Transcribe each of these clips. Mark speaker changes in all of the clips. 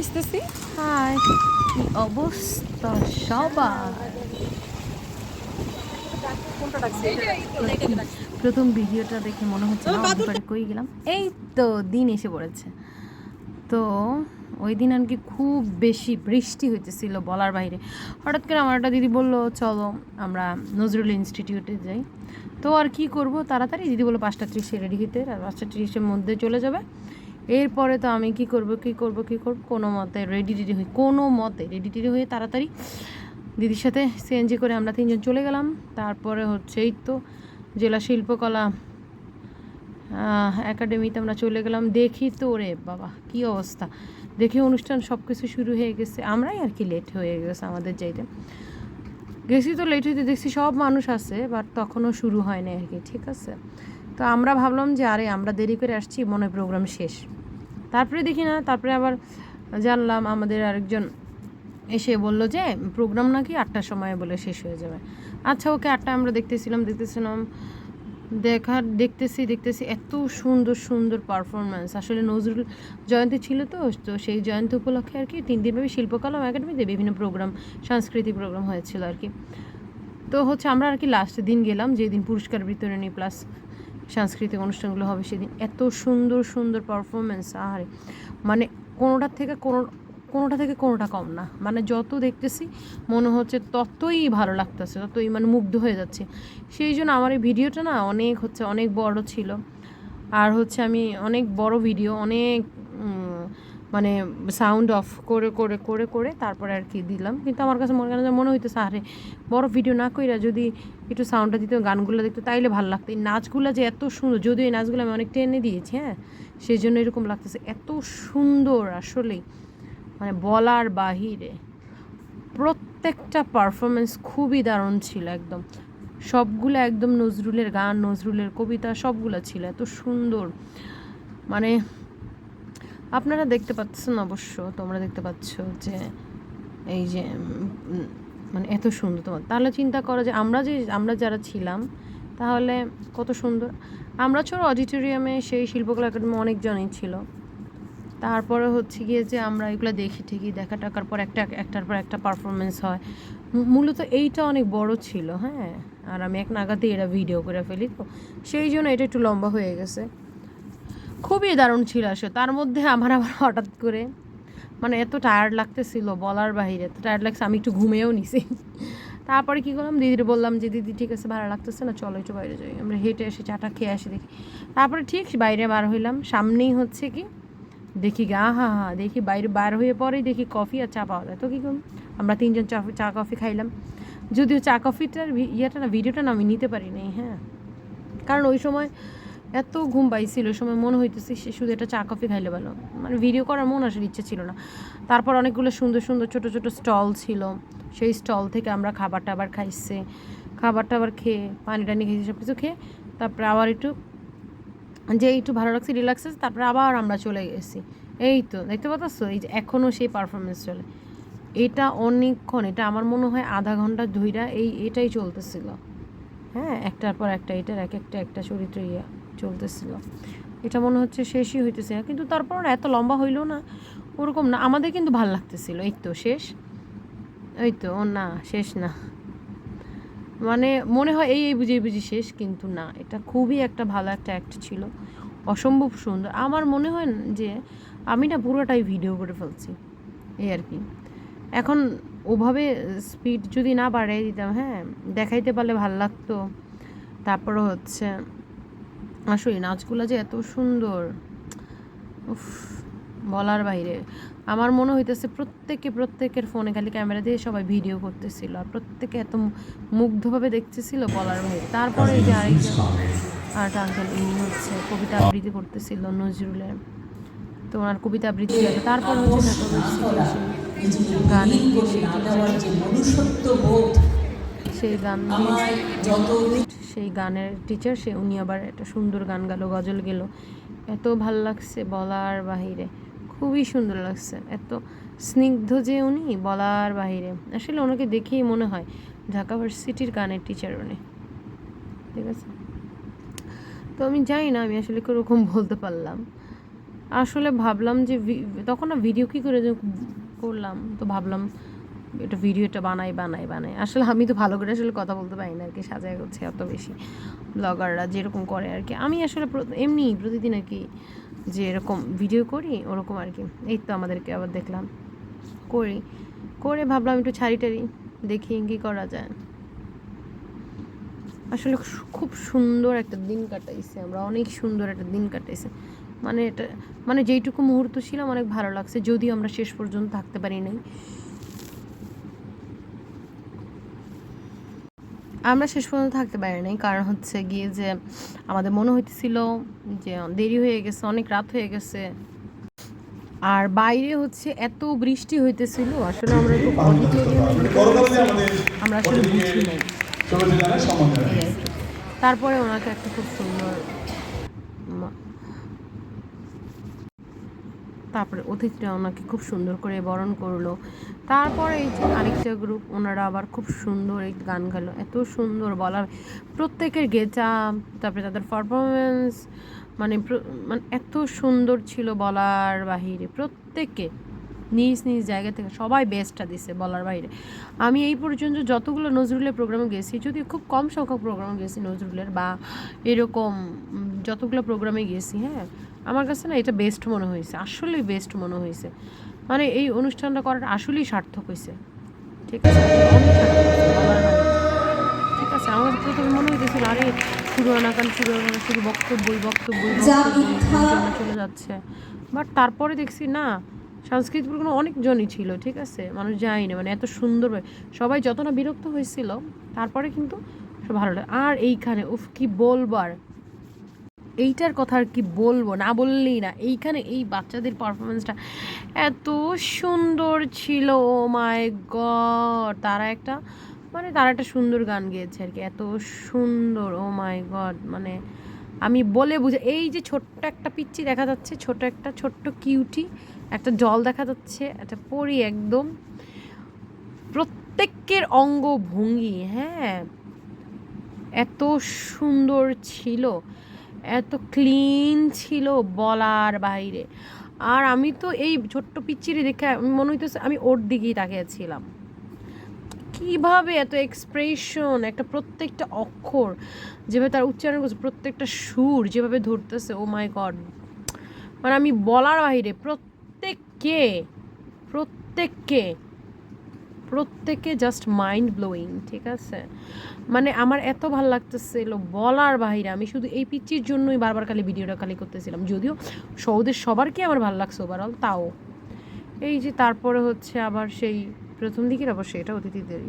Speaker 1: মিশতেছি।
Speaker 2: High, কি অবস্থা সবার? প্রথম ভিডিওটা দেখে মনে হচ্ছে না অন্ধকারে কই গেলাম। এই তো দিন এসে পড়েছে। তো ওই দিন আর কি খুব বেশি বৃষ্টি হইতেছিল বলার বাইরে। হঠাৎ করে আমার একটা দিদি বললো চলো আমরা নজরুল ইনস্টিটিউটে যাই। তো আর কি করব, তাড়াতাড়ি দিদি বললো 5:30 রেডি হইতে, আর 5:30 মধ্যে চলে যাবে। এরপরে তো আমি কি করব কোনো মতে রেডি হয়ে তাড়াতাড়ি দিদির সাথে সিএনজি করে আমরা 3জন চলে গেলাম। তারপরে হচ্ছে এই তো জেলা শিল্পকলা একাডেমিতে আমরা চলে গেলাম। দেখি তো রে বাবা কি অবস্থা, দেখি অনুষ্ঠান সব কিছু শুরু হয়ে গেছে। আমরাই আর কি লেট হয়ে গেছে, আমাদের যাইতে গেছি তো লেট হইতে দেখছি সব মানুষ আছে, বাট তখনও শুরু হয় না আর কি। ঠিক আছে, তো আমরা ভাবলাম যে আরে আমরা দেরি করে আসছি, মনে হয় প্রোগ্রাম শেষ। তারপরে দেখি না, তারপরে আবার জানলাম আমাদের আরেকজন এসে বলল যে প্রোগ্রাম নাকি 8টার সময় বলে শেষ হয়ে যাবে। আচ্ছা ওকে, 8টা আমরা দেখতেছিলাম দেখতেছি এত সুন্দর সুন্দর পারফরমেন্স। আসলে নজরুল জয়ন্তী ছিল তো সেই জয়ন্তী উপলক্ষে আর কি 3 দিনব্যাপী শিল্পকলা একাডেমিতে বিভিন্ন প্রোগ্রাম, সাংস্কৃতিক প্রোগ্রাম হয়েছিল আর কি। তো হচ্ছে আমরা আর কি লাস্ট দিন গেলাম, যেদিন পুরস্কার বিতরণী প্লাস সাংস্কৃতিক অনুষ্ঠানগুলো হবে সেদিন। এত সুন্দর সুন্দর পারফরমেন্স, আর মানে কোনোটা থেকে কোনোটা কম না। মানে যত দেখতেছি মনে হচ্ছে ততই ভালো লাগতেছে, ততই মানে মুগ্ধ হয়ে যাচ্ছে। সেই জন্য আমার এই ভিডিওটা না অনেক বড় ছিল। আর হচ্ছে আমি অনেক বড় ভিডিও, অনেক মানে সাউন্ড অফ করে তারপরে আর কি দিলাম। কিন্তু আমার কাছে মনে হইতেছে আরে বড় ভিডিও না কইরা যদি একটু সাউন্ডটা দিতে, গানগুলো দেখতে, তাইলে ভালো লাগতো। এই নাচগুলো যে এত সুন্দর, যদিও এই নাচগুলো আমি অনেক টেনে দিয়েছি, হ্যাঁ, সেই জন্য এরকম লাগতেছে। এত সুন্দর আসলেই, মানে বলার বাহিরে। প্রত্যেকটা পারফরমেন্স খুবই দারুণ ছিল একদম, সবগুলো একদম নজরুলের গান, নজরুলের কবিতা সবগুলো ছিল এত সুন্দর। মানে আপনারা দেখতে পাচ্ছেন, অবশ্য তোমরা দেখতে পাচ্ছ যে এই যে মানে এত সুন্দর। তোমার তাহলে চিন্তা করো যে আমরা যারা ছিলাম তাহলে কত সুন্দর। আমরা ছোট অডিটোরিয়ামে সেই শিল্পকলা একাডেমি অনেকজনই ছিল। তারপরে হচ্ছে গিয়ে যে আমরা এগুলো দেখি ঠিকই, দেখা টাকার পর একটার পর একটা পারফরমেন্স হয়। মূলত এইটা অনেক বড় ছিল, হ্যাঁ, আর আমি এক নাগাতে এরা ভিডিও করে ফেলি, তো সেই জন্য এটা একটু লম্বা হয়ে গেছে। খুবই দারুণ ছিল আসলে। তার মধ্যে আমার আবার হঠাৎ করে মানে এত টায়ার্ড লাগতেছিল বলার বাহিরে, এত টায়ার্ড লাগছে আমি একটু ঘুমিয়েও নিছি। তারপরে কী করলাম, দিদির বললাম যে দিদি ঠিক আছে ভালো লাগতেছে না, চলো একটু বাইরে যাই, আমরা হেঁটে এসে চাটা খেয়ে আসি দেখি। তারপরে ঠিক বাইরে বার হইলাম, সামনেই হচ্ছে কি দেখি দেখি বাইরে বার হয়ে পরেই দেখি কফি আর চা পাওয়া যায়। তো কী করলাম, আমরা 3জন চা কফি খাইলাম। যদিও চা কফিটার ভিডিওটা না আমি নিতে পারি নাই, হ্যাঁ, কারণ ওই সময় এত ঘুম পাইছিল, ওই সময় মনে হইতেছে সে শুধু এটা চা কফি খাইলে ভালো, মানে ভিডিও করার মন আসলে ইচ্ছে ছিল না। তারপর অনেকগুলো সুন্দর সুন্দর ছোটো ছোটো স্টল ছিল, সেই স্টল থেকে আমরা খাবার টাবার খেয়ে পানি টানি খেয়েছি, সব কিছু খেয়ে তারপরে আবার একটু ভালো লাগছে, রিল্যাক্স আছে, তারপরে আবার আমরা চলে গেছি। এই তো দেখতে পাচ্ছ, এই যে এখনও সেই পারফরমেন্স চলে। এটা অনেকক্ষণ, এটা আমার মনে হয় আধা ঘন্টা ধইরা এটাই চলতেছিল, হ্যাঁ, একটার পর একটা এটার একটা চরিত্র চলতেছিল। এটা মনে হচ্ছে শেষই হইতেছে না, কিন্তু তারপর এত লম্বা হইলো না, ওরকম না, আমাদের কিন্তু ভাল লাগতেছিল। এই তো শেষ, এই তো না শেষ না, মানে মনে হয় এই বুঝি শেষ, কিন্তু না, এটা খুবই একটা ভালো একটা অ্যাক্ট ছিল, অসম্ভব সুন্দর। আমার মনে হয় যে আমি না পুরোটাই ভিডিও করে ফেলছি এই আর কি। এখন ওভাবে স্পিড যদি না বাড়িয়ে দিতাম, হ্যাঁ, দেখাইতে পারলে ভাল লাগতো। তারপরে হচ্ছে আসলে নাচগুলো যে এত সুন্দর, উফ, বলার বাইরে। আমার মনে হইতেছে প্রত্যেকের ফোনে খালি ক্যামেরা দিয়ে সবাই ভিডিও করতেছিল, আর প্রত্যেকে এত মুগ্ধভাবে দেখতেছিল বলার বাইরে। তারপরে এই যে আরেকজন আঙ্কেল, ইনি হচ্ছে কবিতা আবৃত্তি করতেছিল নজরুলের, তো ওনার কবিতা আবৃত্তি আছে। তারপর হচ্ছে সেই গানের টিচার, উনি আবার একটা সুন্দর গান গালো, গজল গেলো, এত ভাল লাগছে বলার বাহিরে, খুবই সুন্দর লাগছে, এত স্নিগ্ধ যে উনি বলার বাহিরে। আসলে ওনাকে দেখেই মনে হয় ঢাকা ভার্সিটির গানের টিচার উনি, ঠিক আছে। তো আমি জানি না আমি আসলে কীরকম বলতে পারলাম, আসলে ভাবলাম যে তখন না ভিডিও কী করে যে করলাম, তো ভাবলাম এটা ভিডিওটা বানাই। আসলে আমি তো ভালো করে আসলে কথা বলতে পারি না আর কি, সাজায় হচ্ছে অত বেশি ব্লগাররা যেরকম করে আর কি। আমি আসলে এমনি প্রতিদিন আর কি যে এরকম ভিডিও করি ওরকম আর কি। এই তো আমাদেরকে আবার দেখলাম করে ভাবলাম একটু ছাড়ি টাড়ি দেখি কী করা যায়। আসলে খুব সুন্দর একটা দিন কাটাইছে আমরা, অনেক সুন্দর একটা দিন কাটাইছে। মানে এটা মানে যেইটুকু মুহূর্ত ছিলাম অনেক ভালো লাগছে, যদিও আমরা শেষ পর্যন্ত থাকতে পারি নাই। আমরা শেষ পর্যন্ত থাকতে পারি নাই, কারণ হচ্ছে গিয়ে যে আমাদের মনে হইতেছিল যে দেরি হয়ে গেছে, অনেক রাত হয়ে গেছে। আর বাইরে হচ্ছে এত বৃষ্টি হইতেছিল, আসলে আমরা তো অডিটোরিয়ামে আমরা আসলে বুঝি নাই। তারপরে ওনাকে একটা খুব সুন্দর তারপরে অতিথিরা ওনাকে খুব সুন্দর করে বরণ করলো। তারপরে এই যে আরেকটা গ্রুপ, ওনারা আবার খুব সুন্দর এই গান গালো, এত সুন্দর বলার, প্রত্যেকের গেটআপ, তারপরে তাদের পারফরমেন্স মানে মানে এত সুন্দর ছিল বলার বাহিরে। প্রত্যেকে নিজ নিজ জায়গা থেকে সবাই বেস্টটা দিছে বলার বাইরে। আমি এই পর্যন্ত যতগুলো নজরুলের প্রোগ্রামে গেছি, যদিও খুব কম সংখ্যক প্রোগ্রামে গেছি নজরুলের বা এরকম যতগুলো প্রোগ্রামে গেছি, হ্যাঁ আমার কাছে না এটা বেস্ট মনে হয়েছে, আসলেই বেস্ট মনে হয়েছে। মানে এই অনুষ্ঠানটা করাটা আসলেই সার্থক হয়েছে, ঠিক আছে, অনেক সার্থক হয়েছে বলার বাইরে। ঠিক আছে, আমার কাছে প্রথমে মনে হইতেছিল আরে শুরু আনাকান শুধু বক্তব্যই চলে যাচ্ছে, বাট তারপরে দেখছি না, সাংস্কৃতিক প্রোগ্রাম অনেকজনই ছিল, ঠিক আছে, মানুষ যায়নি, না মানে এত সুন্দর সবাই যত না বিরক্ত হয়েছিল, তারপরে কিন্তু সব ভালো লাগে। আর এইখানে উফ কি বলবার, এইটার কথা আর কি বলবো, না বললেই না, এইখানে এই বাচ্চাদের পারফরমেন্সটা এত সুন্দর ছিল, ও মাই গড। তারা একটা সুন্দর গান গেয়েছে আর কি, এত সুন্দর, ও মাই গড। মানে আমি বলে বুঝে, এই যে ছোট্ট একটা পিচ্চি দেখা যাচ্ছে, ছোট্ট কিউটি একটা জল দেখা যাচ্ছে, একটা পরি একদম, প্রত্যেকের অঙ্গভঙ্গি, হ্যাঁ এত সুন্দর ছিল, এত ক্লিন ছিল বলার বাইরে। আর আমি তো এই ছোট্ট পিচ্চিরি দেখে মনে হইতেছে আমি ওর দিকেই তাকিয়েছিলাম, কিভাবে এত এক্সপ্রেশন, একটা প্রত্যেকটা অক্ষর যেভাবে তার উচ্চারণ করছে, প্রত্যেকটা সুর যেভাবে ধরতেছে, ও মাই গড। মানে আমি বলার বাইরে, প্রত্যেককে জাস্ট মাইন্ড ব্লোয়িং, ঠিক আছে। মানে আমার এত ভালো লাগতেছিল বলার বাহিরে, আমি শুধু এই পিচ্চির জন্যই বারবার ভিডিওটা করতেছিলাম, যদিও সৌদের সবারকে আমার ভালো লাগছে ওভারঅল। তাও এই যে তারপরে হচ্ছে আবার সেই প্রথম দিকের অবশ্যই এটা অতিথিদের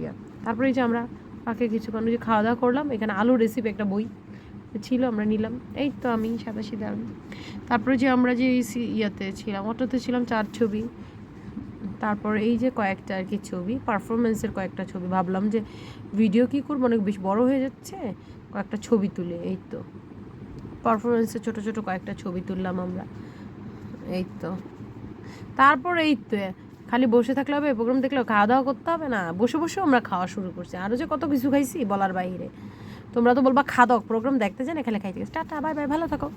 Speaker 2: তারপরে এই যে আমরা পাকে কিছুক্ষণ যে খাওয়া দাওয়া করলাম, এখানে আলুর রেসিপি একটা বই ছিল, আমরা নিলাম, এই তো আমি সাদা তারপরে যে আমরা যে ছিলাম, অটোতে ছিলাম 4 ছবি। তারপর এই যে কয়েকটা আর কি ছবি, পারফরমেন্সের কয়েকটা ছবি, ভাবলাম যে ভিডিও কী করবো, অনেক বেশি বড় হয়ে যাচ্ছে, কয়েকটা ছবি তুলে, এই তো পারফরমেন্সের ছোট কয়েকটা ছবি তুললাম আমরা, এই তো। তারপর এই তো খালি বসে থাকলে হবে, প্রোগ্রাম দেখলেও খাওয়া দাওয়া করতে হবে না, বসেও আমরা খাওয়া শুরু করছি, আরও যে কত কিছু খাইছি বলার বাইরে। তোমরা তো বলবা খাদক, প্রোগ্রাম দেখতে যান, এখানে খাইতে গেছি। টাটা, বাই বাই, ভালো থাকো।